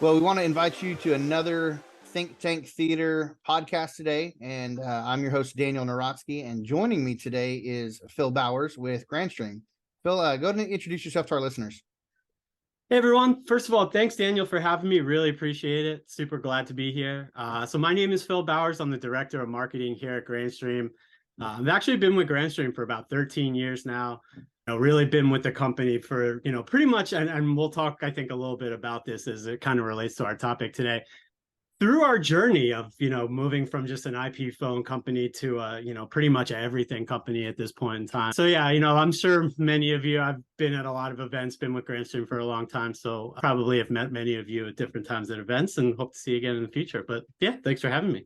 Well, we want to invite you to another Think Tank Theater podcast today. And I'm your host, Daniel Narotsky. And joining me today is Phil Bowers with Grandstream. Phil, go ahead and introduce yourself to our listeners. Hey everyone. First of all, thanks Daniel for having me. Really appreciate it. Super glad to be here. So my name is Phil Bowers. I'm the director of marketing here at Grandstream. I've actually been with Grandstream for about 13 years now. Really been with the company for, pretty much, and we'll talk, I think, a little bit about this as it kind of relates to our topic today. Through our journey of, moving from just an IP phone company to pretty much everything company at this point in time. So yeah, I'm sure many of you, I've been at a lot of events, been with Grandstream for a long time. So probably have met many of you at different times at events and hope to see you again in the future. But yeah, thanks for having me.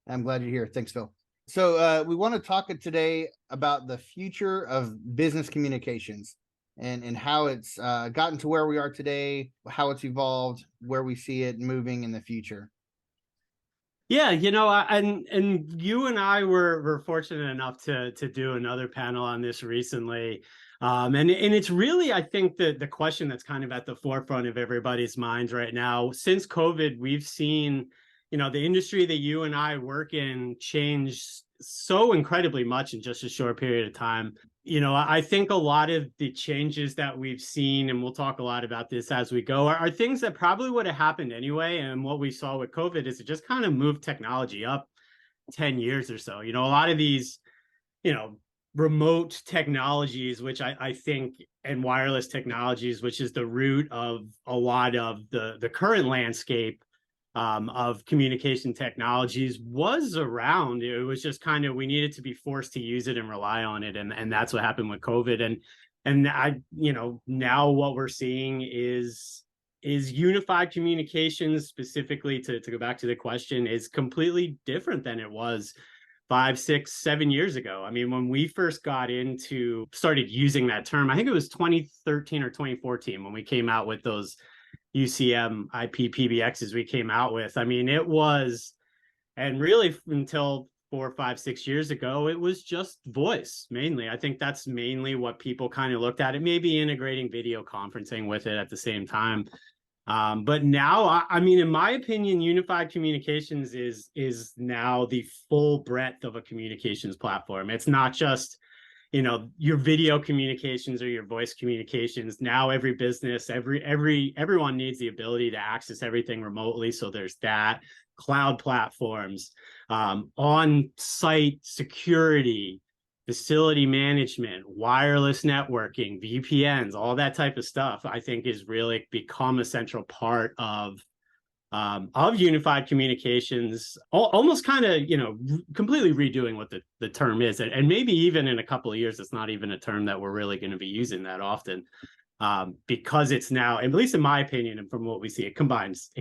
I'm glad you're here. Thanks, Phil. So we want to talk today about the future of business communications and how it's gotten to where we are today, how it's evolved, where we see it moving in the future. Yeah, and you and I were fortunate enough to do another panel on this recently. And it's really, I think, the question that's kind of at the forefront of everybody's minds right now. Since COVID, we've seen, the industry that you and I work in change so incredibly much in just a short period of time. I think a lot of the changes that we've seen, and we'll talk a lot about this as we go, are things that probably would have happened anyway. And what we saw with COVID is it just kind of moved technology up 10 years or so. A lot of these, remote technologies, which I think, and wireless technologies, which is the root of a lot of the current landscape of communication technologies, was around. It was just kind of, we needed to be forced to use it and rely on it. And that's what happened with COVID. And I, now what we're seeing is unified communications, specifically to go back to the question, is completely different than it was 5, 6, 7 years ago. I mean, when we first started using that term, I think it was 2013 or 2014 when we came out with those UCM IP PBXs we came out with. I mean, it was, and really until 4, 5, 6 years ago, it was just voice mainly. I think that's mainly what people kind of looked at. It may be integrating video conferencing with it at the same time. But now, I mean, in my opinion, unified communications is now the full breadth of a communications platform. It's not just your video communications or your voice communications. Now every business, everyone needs the ability to access everything remotely. So there's that, cloud platforms, on-site security, facility management, wireless networking, VPNs, all that type of stuff, I think is really become a central part of unified communications, almost kind of, completely redoing what the term is. And maybe even in a couple of years, it's not even a term that we're really going to be using that often, because it's now, at least in my opinion, and from what we see, it combines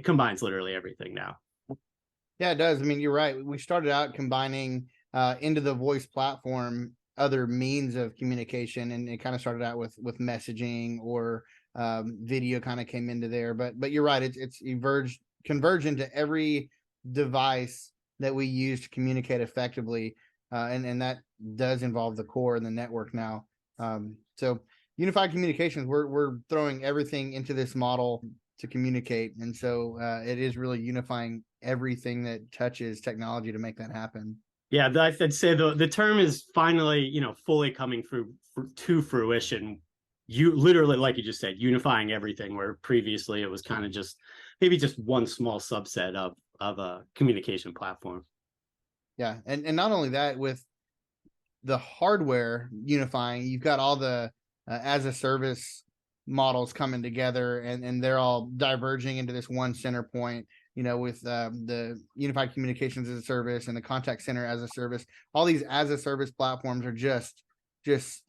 literally everything now. Yeah, it does. I mean, you're right. We started out combining into the voice platform other means of communication, and it kind of started out with messaging, or video kind of came into there. But you're right. It's converged into every device that we use to communicate effectively, and that does involve the core and the network now. So unified communications, we're throwing everything into this model to communicate, and so it is really unifying everything that touches technology to make that happen. Yeah, I'd say the term is finally, fully coming to fruition. You literally, like you just said, unifying everything, where previously it was kind of just maybe just one small subset of a communication platform. Yeah, and not only that, with the hardware unifying, you've got all the as a service models coming together, and they're all diverging into this one center point. With the unified communications as a service and the contact center as a service, all these as a service platforms are just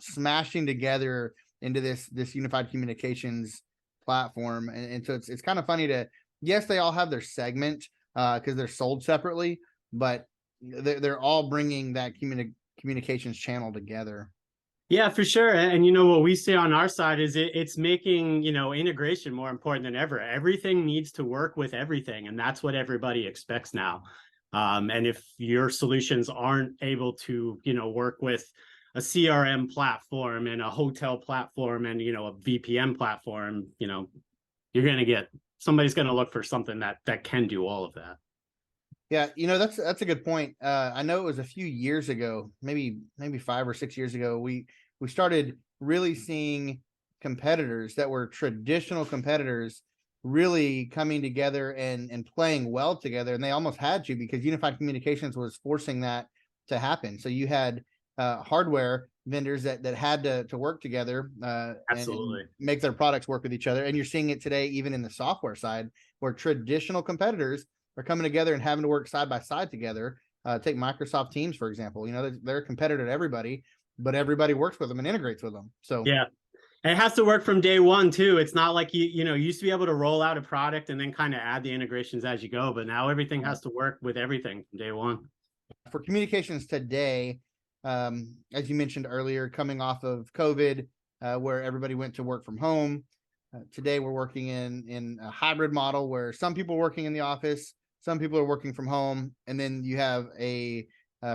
smashing together into this unified communications platform. And so it's kind of funny yes, they all have their segment because they're sold separately, but they're all bringing that communications channel together. Yeah, for sure. And what we see on our side is it's making, integration more important than ever. Everything needs to work with everything, and that's what everybody expects now. And if your solutions aren't able to, work with a CRM platform and a hotel platform and, a VPN platform, you're going to get somebody's going to look for something that can do all of that. Yeah, that's a good point. I know it was a few years ago, maybe 5 or 6 years ago, we started really seeing competitors that were traditional competitors really coming together and playing well together, and they almost had to, because unified communications was forcing that to happen. So you had hardware vendors that had to work together and Absolutely. make their products work with each other. And you're seeing it today even in the software side, where traditional competitors are coming together and having to work side by side together. Take Microsoft Teams, for example. They're a competitor to everybody, but everybody works with them and integrates with them. So Yeah. It has to work from day one too. It's not like you used to be able to roll out a product and then kind of add the integrations as you go, but now everything has to work with everything from day one. for communications today, as you mentioned earlier, coming off of COVID, where everybody went to work from home, today we're working in a hybrid model where some people are working in the office, some people are working from home, and then you have a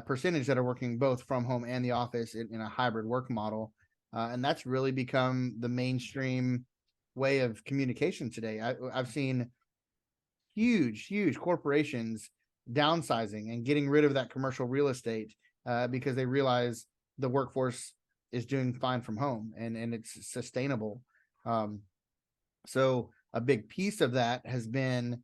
percentage that are working both from home and the office in a hybrid work model. And that's really become the mainstream way of communication today. I've seen huge corporations downsizing and getting rid of that commercial real estate because they realize the workforce is doing fine from home and it's sustainable. So a big piece of that has been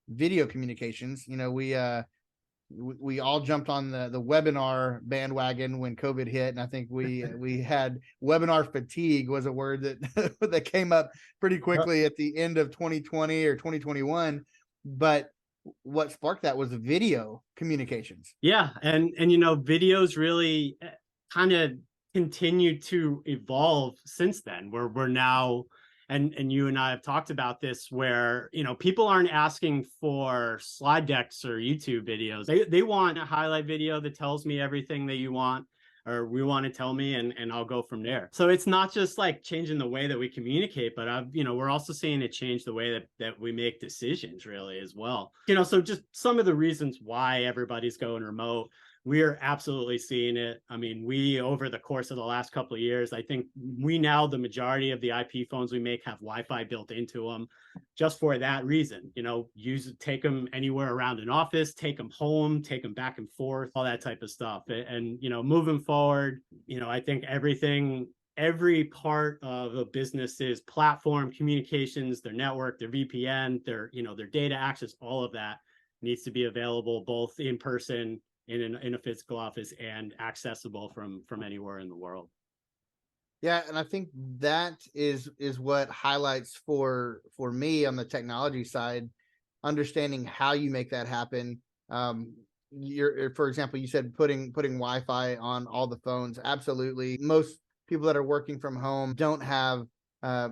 video communications. We all jumped on the webinar bandwagon when COVID hit, and I think we had webinar fatigue was a word that that came up pretty quickly at the end of 2020 or 2021. But what sparked that was video communications. Yeah, and videos really kind of continued to evolve since then. We're now, and you and I have talked about this, where people aren't asking for slide decks or YouTube videos. They want a highlight video that tells me everything that you want or we want to tell me, and I'll go from there. So it's not just like changing the way that we communicate, but we're also seeing it change the way that we make decisions really as well. So just some of the reasons why everybody's going remote. We're absolutely seeing it. I mean, over the course of the last couple of years, I think the majority of the IP phones we make have Wi-Fi built into them just for that reason. Take them anywhere around an office, take them home, take them back and forth, all that type of stuff. And moving forward, I think every part of a business's platform, communications, their network, their VPN, their data access, all of that needs to be available both in person, in a physical office, and accessible from anywhere in the world. Yeah, and I think that is what highlights for me on the technology side, understanding how you make that happen. For example, you said putting Wi-Fi on all the phones. Absolutely. Most people that are working from home don't have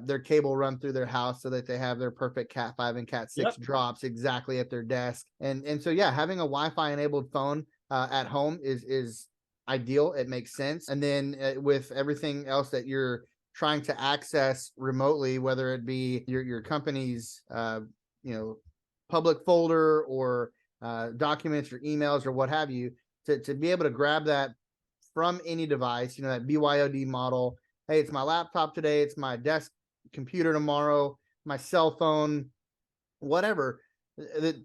their cable run through their house so that they have their perfect Cat 5 and Cat 6 drops exactly at their desk. And so, yeah, having a Wi-Fi enabled phone at home is ideal. It makes sense. And then with everything else that you're trying to access remotely, whether it be your company's public folder or documents or emails or what have you, to be able to grab that from any device, that BYOD model. Hey, it's my laptop today, it's my desk computer tomorrow, my cell phone, whatever.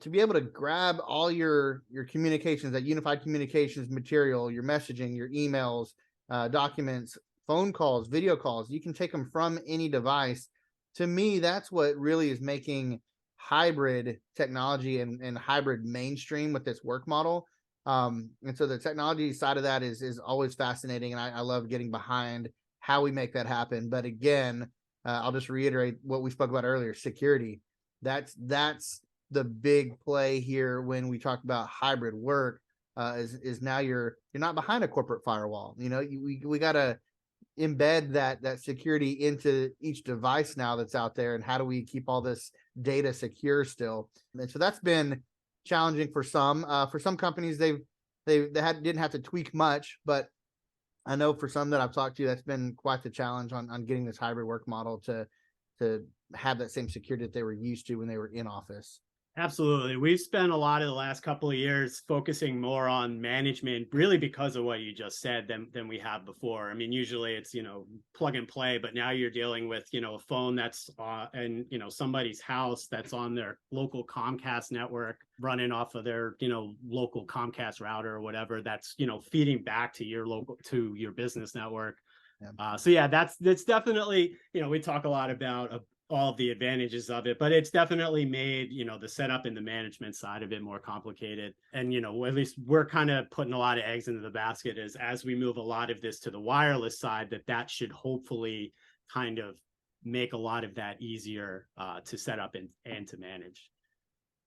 To be able to grab all your communications, that unified communications material, your messaging, your emails, documents, phone calls, video calls, you can take them from any device. To me, that's what really is making hybrid technology and hybrid mainstream with this work model. And so the technology side of that is always fascinating, and I love getting behind how we make that happen. But again, I'll just reiterate what we spoke about earlier: security. That's the big play here when we talk about hybrid work. Is now you're not behind a corporate firewall. We got to embed that security into each device now that's out there, and how do we keep all this data secure still? And so that's been challenging for some. For some companies, they didn't have to tweak much, but I know for some that I've talked to, that's been quite the challenge on getting this hybrid work model to have that same security that they were used to when they were in office. Absolutely. We've spent a lot of the last couple of years focusing more on management, really because of what you just said than we have before. I mean, usually it's, plug and play, but now you're dealing with, a phone that's in, somebody's house that's on their local Comcast network, running off of their, local Comcast router or whatever that's, feeding back to your business network. Yeah. So yeah, that's definitely, we talk a lot about all of the advantages of it, but it's definitely made, the setup and the management side a bit more complicated. And, at least we're kind of putting a lot of eggs into the basket as we move a lot of this to the wireless side, that should hopefully kind of make a lot of that easier to set up and to manage.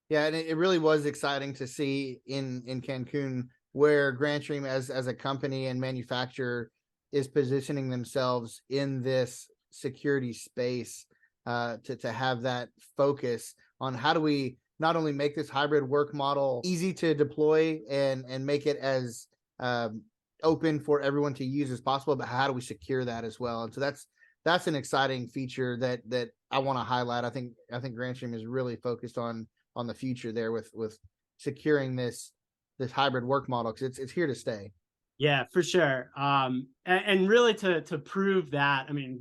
Yeah, and it really was exciting to see in Cancun where Grandstream as a company and manufacturer is positioning themselves in this security space, to have that focus on how do we not only make this hybrid work model easy to deploy and make it as open for everyone to use as possible, but how do we secure that as well? And so that's an exciting feature that I want to highlight. I think Grandstream is really focused on the future there with securing this hybrid work model, because it's here to stay. Yeah, for sure. And really to prove that, I mean,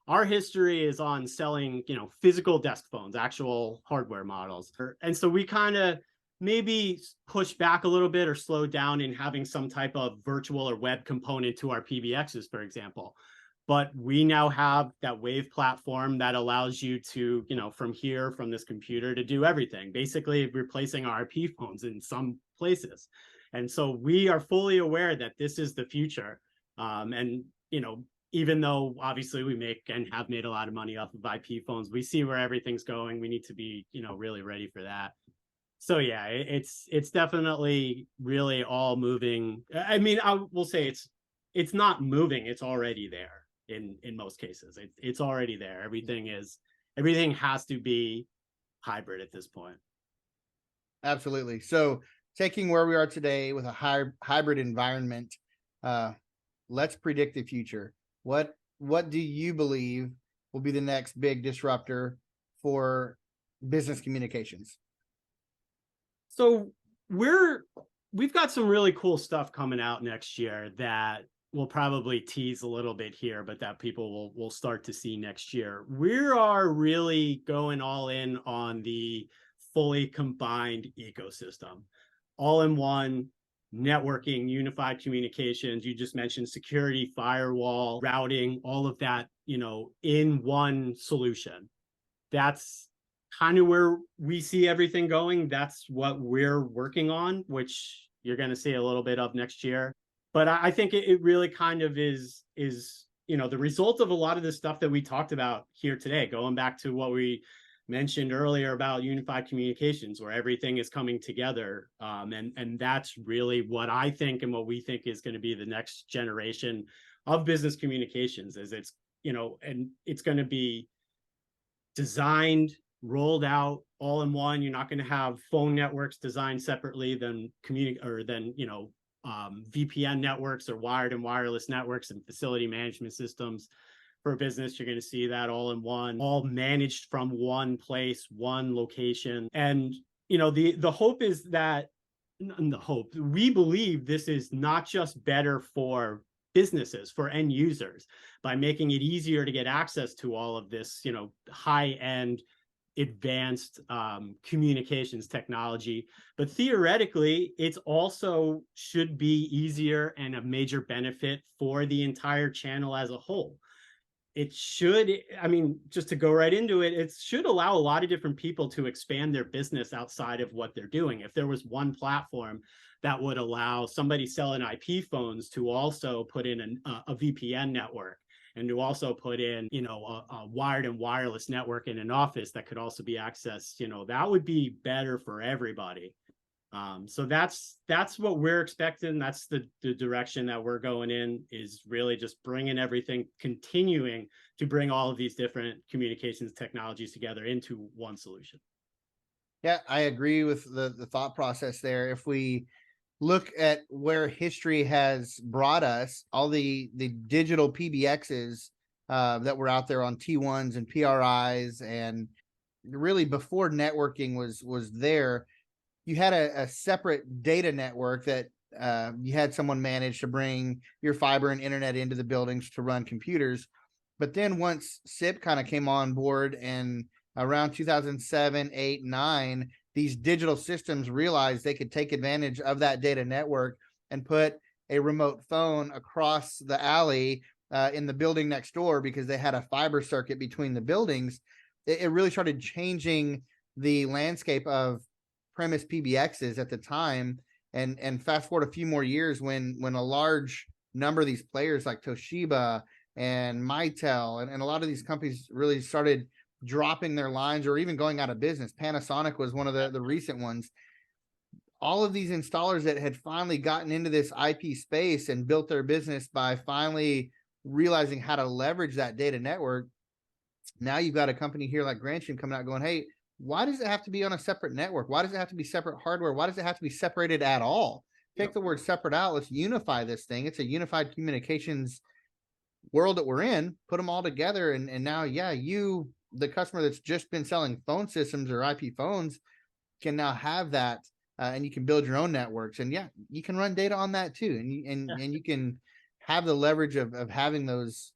our history is on selling, physical desk phones, actual hardware models. And so we kind of maybe push back a little bit or slow down in having some type of virtual or web component to our PBXs, for example. But we now have that Wave platform that allows you to, from this computer to do everything, basically replacing our IP phones in some places. And so we are fully aware that this is the future. And, even though obviously we make and have made a lot of money off of IP phones, we see where everything's going. We need to be, really ready for that. So yeah, it's definitely really all moving. I mean, I will say it's not moving. It's already there in most cases. It's already there. Everything has to be hybrid at this point. Absolutely. So taking where we are today with a hybrid environment, let's predict the future. What do you believe will be the next big disruptor for business communications? So we've got some really cool stuff coming out next year that we'll probably tease a little bit here, but that people will start to see next year. We are really going all in on the fully combined ecosystem, all in one, networking, unified communications. You just mentioned security, firewall, routing, all of that, in one solution. That's kind of where we see everything going. That's what we're working on, which you're going to see a little bit of next year. But I think it really kind of is the result of a lot of the stuff that we talked about here today, going back to what we mentioned earlier about unified communications, where everything is coming together. And that's really what I think and what we think is going to be the next generation of business communications, is and it's going to be designed, rolled out all in one. You're not going to have phone networks designed separately than VPN networks or wired and wireless networks and facility management systems. For a business, you're going to see that all in one, all managed from one place, one location. And the hope is that we believe this is not just better for businesses, for end users, by making it easier to get access to all of this, high-end advanced communications technology, but theoretically it's also should be easier and a major benefit for the entire channel as a whole. It should, I mean, just to go right into it, it should allow a lot of different people to expand their business outside of what they're doing. If there was one platform that would allow somebody selling IP phones to also put in a VPN network, and to also put in, a wired and wireless network in an office that could also be accessed, that would be better for everybody. So that's what we're expecting. That's the direction that we're going in, is really just bringing everything, continuing to bring all of these different communications technologies together into one solution. Yeah, I agree with the thought process there. If we look at where history has brought us, all the digital PBXs that were out there on T1s and PRIs and really before networking was there, you had a separate data network that you had someone manage to bring your fiber and internet into the buildings to run computers. But then once SIP kind of came on board, and around 2007, 8, 9, these digital systems realized they could take advantage of that data network and put a remote phone across the alley in the building next door because they had a fiber circuit between the buildings. It really started changing the landscape of premise PBXs at the time. And fast forward a few more years, when a large number of these players like Toshiba and Mitel and a lot of these companies really started dropping their lines or even going out of business. Panasonic was one of the recent ones. All of these installers that had finally gotten into this IP space and built their business by finally realizing how to leverage that data network. Now you've got a company here like Grandstream coming out going, hey, why does it have to be on a separate network? Why does it have to be separate hardware? Why does it have to be separated at all? Take the word separate out. Let's unify this thing. It's a unified communications world that we're in. Put them all together. And now, yeah, you, the customer that's just been selling phone systems or IP phones, can now have that, and you can build your own networks. And yeah, you can run data on that too. And you can have the leverage of having those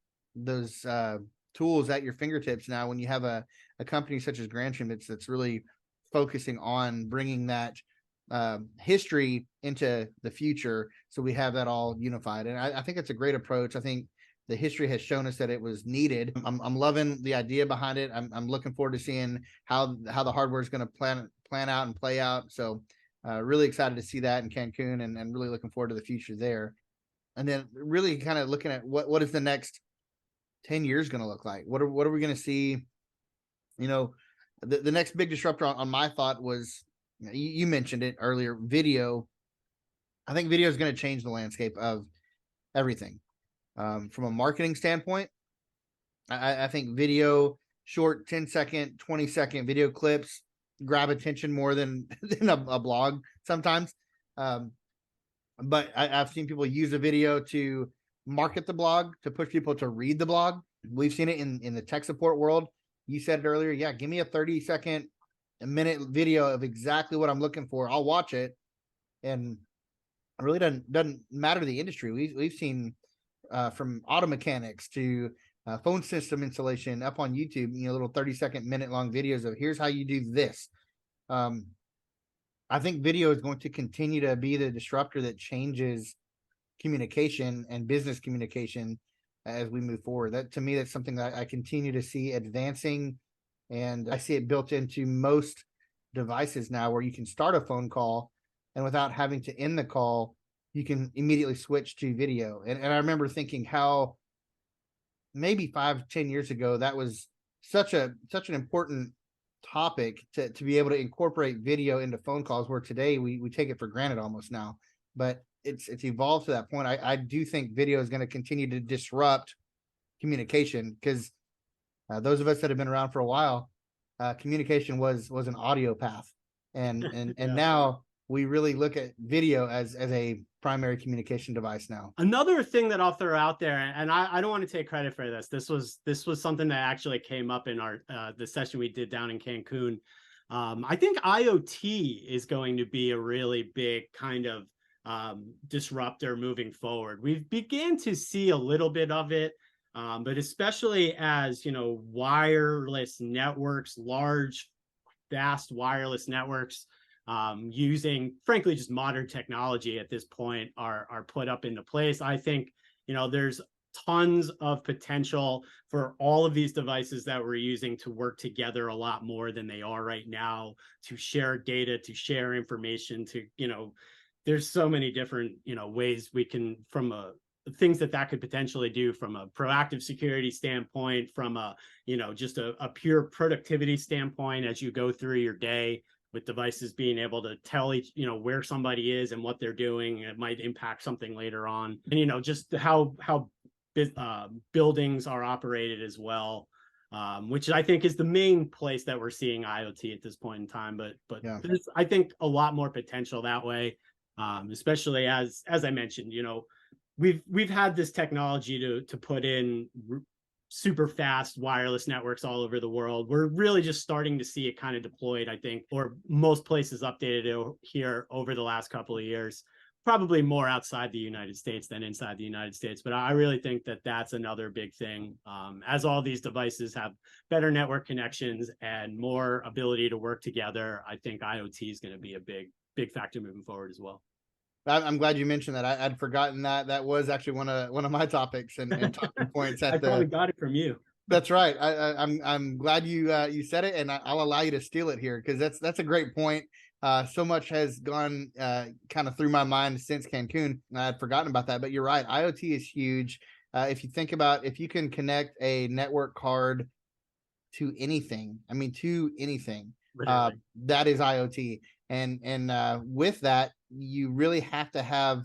tools at your fingertips now when you have a company such as Grandstream that's really focusing on bringing that history into the future. So we have that all unified. And I think it's a great approach. I think the history has shown us that it was needed. I'm loving the idea behind it. I'm looking forward to seeing how the hardware is going to plan out and play out. So really excited to see that in Cancun, and really looking forward to the future there. And then really kind of looking at what is the next 10 years going to look like? What are we going to see? You know, the next big disruptor on my thought was, you mentioned it earlier, video. I think video is going to change the landscape of everything. From a marketing standpoint, I think video, short 10-second, 20-second video clips grab attention more than a blog sometimes. But I've seen people use a video to market the blog, to push people to read the blog. We've seen it in the tech support world. You said it earlier. Yeah, give me a 30-second, a minute video of exactly what I'm looking for. I'll watch it. And it really doesn't matter to the industry. We've seen from auto mechanics to phone system installation up on YouTube, little 30-second, minute-long videos of here's how you do this. I think video is going to continue to be the disruptor that changes communication and business communication as we move forward. That, to me, that's something that I continue to see advancing, and I see it built into most devices now, where you can start a phone call and without having to end the call, you can immediately switch to video. And I remember thinking how maybe 5-10 years ago, that was such an important topic to be able to incorporate video into phone calls, where today we take it for granted almost now. But it's evolved to that point. I do think video is going to continue to disrupt communication, because those of us that have been around for a while, communication was an audio path, and Yeah. now we really look at video as a primary communication device now. Another thing that I'll throw out there, and I don't want to take credit for this. This was something that actually came up in our the session we did down in Cancun. I think IoT is going to be a really big kind of disruptor moving forward. We've began to see a little bit of it, but especially as wireless networks, large, vast wireless networks, using, frankly, just modern technology at this point are put up into place. I think there's tons of potential for all of these devices that we're using to work together a lot more than they are right now, to share data, to share information, to there's so many different ways we can, from things that could potentially do from a proactive security standpoint, from a just a pure productivity standpoint as you go through your day, with devices being able to tell where somebody is and what they're doing. It might impact something later on, and just how buildings are operated as well, which I think is the main place that we're seeing IoT at this point in time. But yeah, there's, I think, a lot more potential that way, especially as I mentioned, we've had this technology to put in super fast wireless networks all over the world. We're really just starting to see it kind of deployed, I think, or most places updated here over the last couple of years. Probably more outside the United States than inside the United States. But I really think that that's another big thing. As all these devices have better network connections and more ability to work together, I think IoT is going to be a big factor moving forward as well. I'm glad you mentioned that. I'd forgotten that was actually one of my topics and talking points. I probably got it from you. That's right. I'm glad you said it, and I'll allow you to steal it here because that's a great point. So much has gone kind of through my mind since Cancun. I had forgotten about that, but you're right. IoT is huge. If you think about if you can connect a network card to anything, I mean to anything, that is IoT. And with that, you really have to have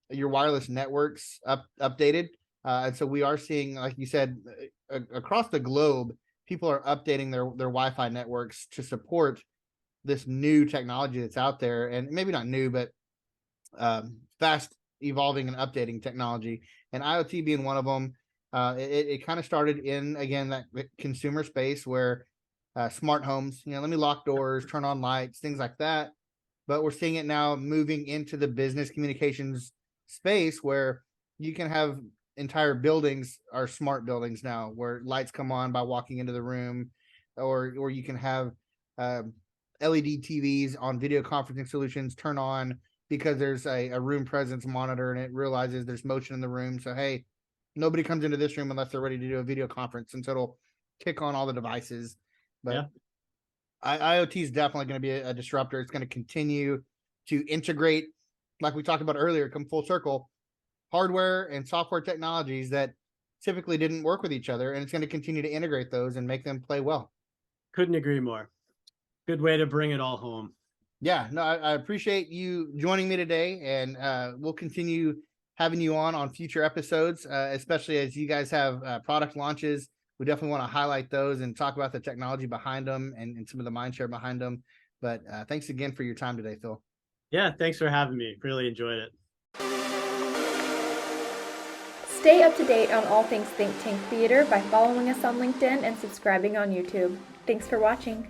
your wireless networks updated. And so we are seeing, like you said, across the globe, people are updating their Wi-Fi networks to support this new technology that's out there, and maybe not new, but fast evolving and updating technology. And IoT being one of them. It kind of started in, again, that consumer space where smart homes, let me lock doors, turn on lights, things like that. But we're seeing it now moving into the business communications space where you can have entire buildings are smart buildings now, where lights come on by walking into the room, or you can have LED TVs on video conferencing solutions turn on because there's a room presence monitor and it realizes there's motion in the room. So, hey, nobody comes into this room unless they're ready to do a video conference. And so it'll kick on all the devices. But IoT is definitely going to be a disruptor. It's going to continue to integrate, like we talked about earlier, come full circle, hardware and software technologies that typically didn't work with each other. And it's going to continue to integrate those and make them play well. Couldn't agree more. Good way to bring it all home. Yeah, no, I appreciate you joining me today, and we'll continue having you on future episodes, especially as you guys have product launches. We definitely want to highlight those and talk about the technology behind them and some of the mind share behind them. But thanks again for your time today, Phil. Yeah, thanks for having me. Really enjoyed it. Stay up to date on all things Think Tank Theater by following us on LinkedIn and subscribing on YouTube. Thanks for watching.